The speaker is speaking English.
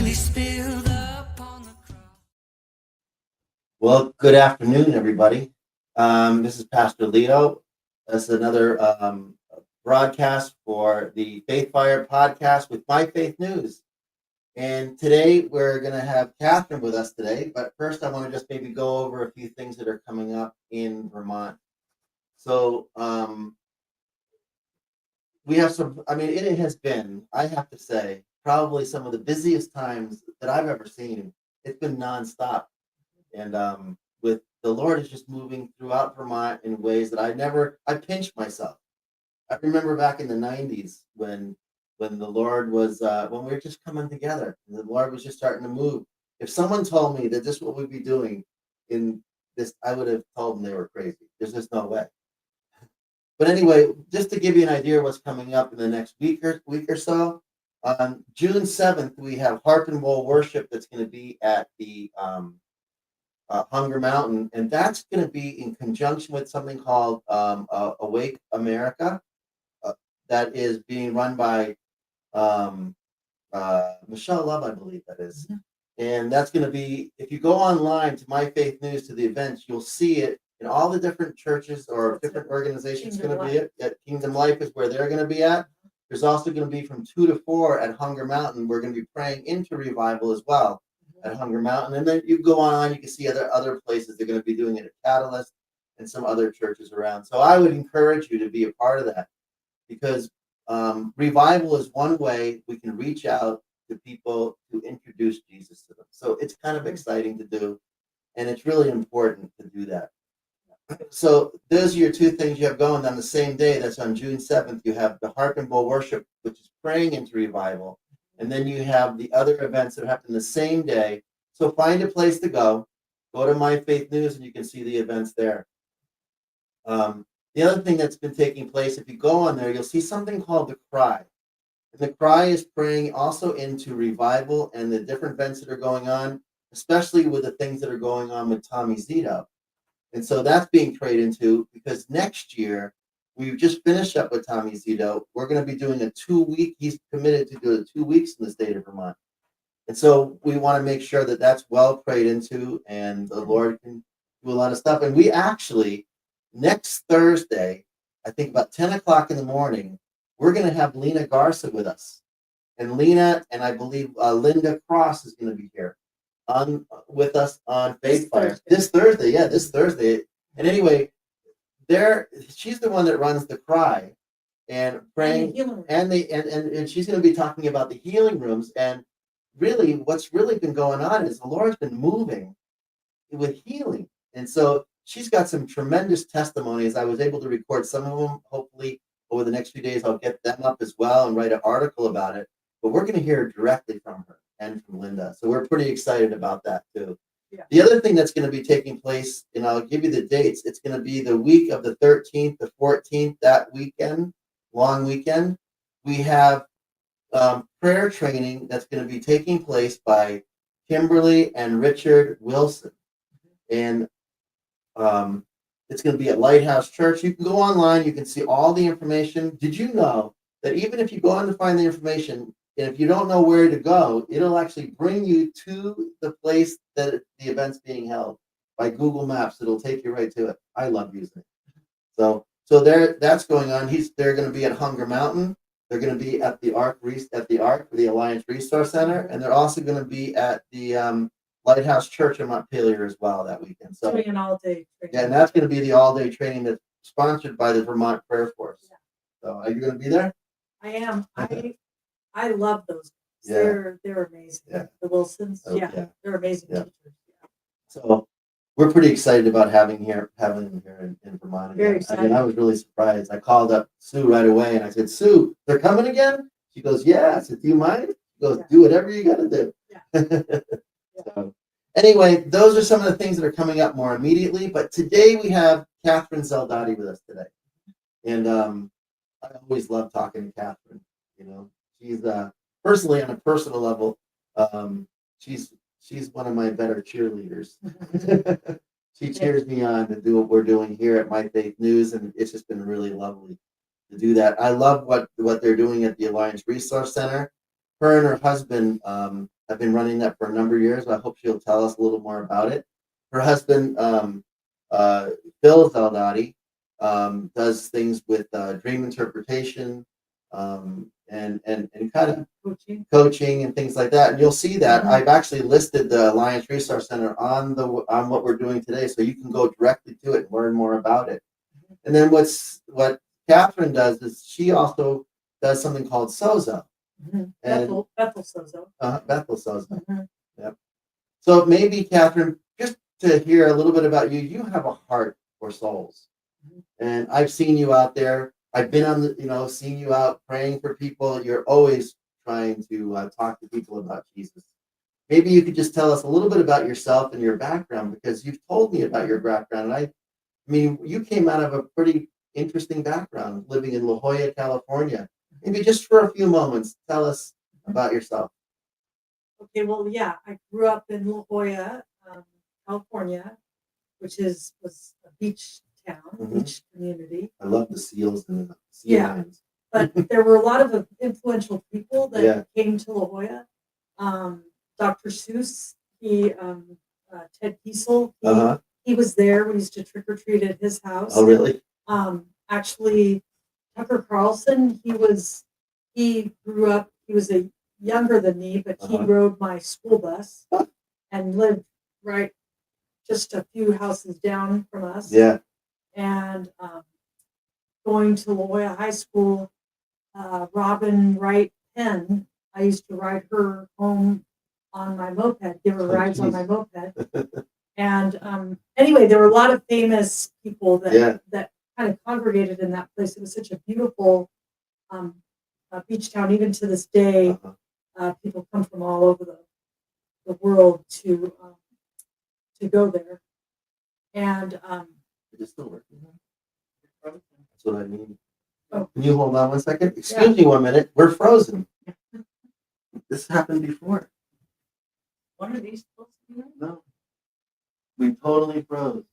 he spilled upon the cross. Well, good afternoon, everybody. This is Pastor Leo. That's another broadcast for the Faith Fire podcast with My Faith News. And today we're going to have Catherine with us today. But first, I want to just maybe go over a few things that are coming up in Vermont. So we have some, it has been, I have to say, probably some of the busiest times that I've ever seen. It's been nonstop. And with the Lord is just moving throughout Vermont in ways that I pinched myself. I remember back in the 90s when the Lord was, when we were just coming together and the Lord was just starting to move. If someone told me that this is what we'd be doing in this, I would have told them they were crazy. There's just no way. But anyway, just to give you an idea of what's coming up in the next week or so, on June 7th, we have Harp and Bowl worship that's going to be at the Hunger Mountain, and that's going to be in conjunction with something called Awake America, that is being run by Michelle Love, I believe that is. Mm-hmm. And that's going to be, if you go online to My Faith News to the events, you'll see it in all the different churches or different organizations. Going to be it. At Kingdom Life is where they're going to be at. There's also going to be from 2 to 4 at Hunger Mountain. We're going to be praying into revival as well at Hunger Mountain. And then you go on, you can see other places. They're going to be doing it at Catalyst and some other churches around. So I would encourage you to be a part of that, because revival is one way we can reach out to people to introduce Jesus to them. So it's kind of exciting to do, and it's really important to do that. So those are your two things you have going on the same day. That's on June 7th. You have the Harp and Bowl worship, which is praying into revival. And then you have the other events that happen the same day. So find a place to go. Go to My Faith News and you can see the events there. The other thing that's been taking place, if you go on there, you'll see something called the Cry. And the Cry is praying also into revival and the different events that are going on, especially with the things that are going on with Tommy Zito. And so that's being prayed into, because next year, we've just finished up with Tommy Zito. We're going to be doing a 2-week. He's committed to do 2 weeks in the state of Vermont. And so we want to make sure that that's well prayed into and the Lord can do a lot of stuff. And we actually, next Thursday, I think about 10 o'clock in the morning, we're going to have Lena Garza with us. And Lena and I believe Linda Cross is going to be here with us on Faith Fire. This Thursday. And anyway, she's the one that runs the Cry and praying, and she's going to be talking about the healing rooms. And really, what's really been going on is the Lord's been moving with healing. And so she's got some tremendous testimonies. I was able to record some of them. Hopefully, over the next few days, I'll get them up as well and write an article about it. But we're going to hear directly from her and from Linda. So we're pretty excited about that, too. Yeah. The other thing that's going to be taking place, and I'll give you the dates, it's going to be the week of the 13th to 14th, that weekend, long weekend. We have prayer training that's going to be taking place by Kimberly and Richard Wilson. And it's going to be at Lighthouse Church. You can go online. You can see all the information. Did you know that even if you go on to find the information, and if you don't know where to go, it'll actually bring you to the place that the event's being held by Google Maps. It'll take you right to it. I love using it. So that's going on. They're going to be at Hunger Mountain. They're going to be at the Ark, the Alliance Resource Center, and they're also going to be at the Lighthouse Church in Montpelier as well that weekend. So doing an all-day training. Yeah, and that's going to be the all-day training that's sponsored by the Vermont Prayer Force. Yeah. So are you going to be there? I am. I love those guys. Yeah. They're amazing. Yeah. The Wilsons. Yeah. They're amazing teachers. Yeah. So we're pretty excited about having them here in Vermont again. Very excited. I was really surprised. I called up Sue right away and I said, Sue, they're coming again? She goes, yeah. I said, do you mind? She goes, do whatever you got to do. Yeah. So, anyway, those are some of the things that are coming up more immediately. But today we have Catherine Zaldatte with us today. And I always love talking to Catherine. You know, she's personally, on a personal level, she's one of my better cheerleaders. She cheers me on to do what we're doing here at My Faith News, and it's just been really lovely to do that. I love what they're doing at the Alliance Resource Center. Her and her husband I've been running that for a number of years. I hope she'll tell us a little more about it. Her husband, Phil Zaldatte, does things with dream interpretation, and kind of coaching and things like that. And you'll see that I've actually listed the Alliance Resource Center on what we're doing today, so you can go directly to it and learn more about it. And then what Catherine does is she also does something called Sozo. And Bethel Sozo. Bethel Sozo. Mhm. Yep. So maybe Catherine, just to hear a little bit about you, you have a heart for souls. And I've seen you out there. I've been on seen you out praying for people. You're always trying to talk to people about Jesus. Maybe you could just tell us a little bit about yourself and your background, because you've told me about your background. And I mean, you came out of a pretty interesting background, living in La Jolla, California. Maybe just for a few moments, tell us about yourself. Okay, well, yeah, I grew up in La Jolla, California, which was a beach town, beach community. I love the seals and the sea Yeah. lions. But there were a lot of influential people that Yeah. came to La Jolla. Dr. Seuss, Ted Kiesel, he was there. We used to trick or treat at his house. Oh, really? Actually, Tucker Carlson, he grew up. He was younger than me, but he rode my school bus and lived right just a few houses down from us. Yeah. And going to La Jolla High School, Robin Wright Penn, I used to ride her home on my moped, give her rides on my moped. And anyway, there were a lot of famous people that kind of congregated in that place. It was such a beautiful beach town. Even to this day, people come from all over the world to go there. And Is it still working? That's what I mean. Oh. Can you hold on one second? Excuse me 1 minute. We're frozen. This happened before. one of these supposed to be? No. We totally froze.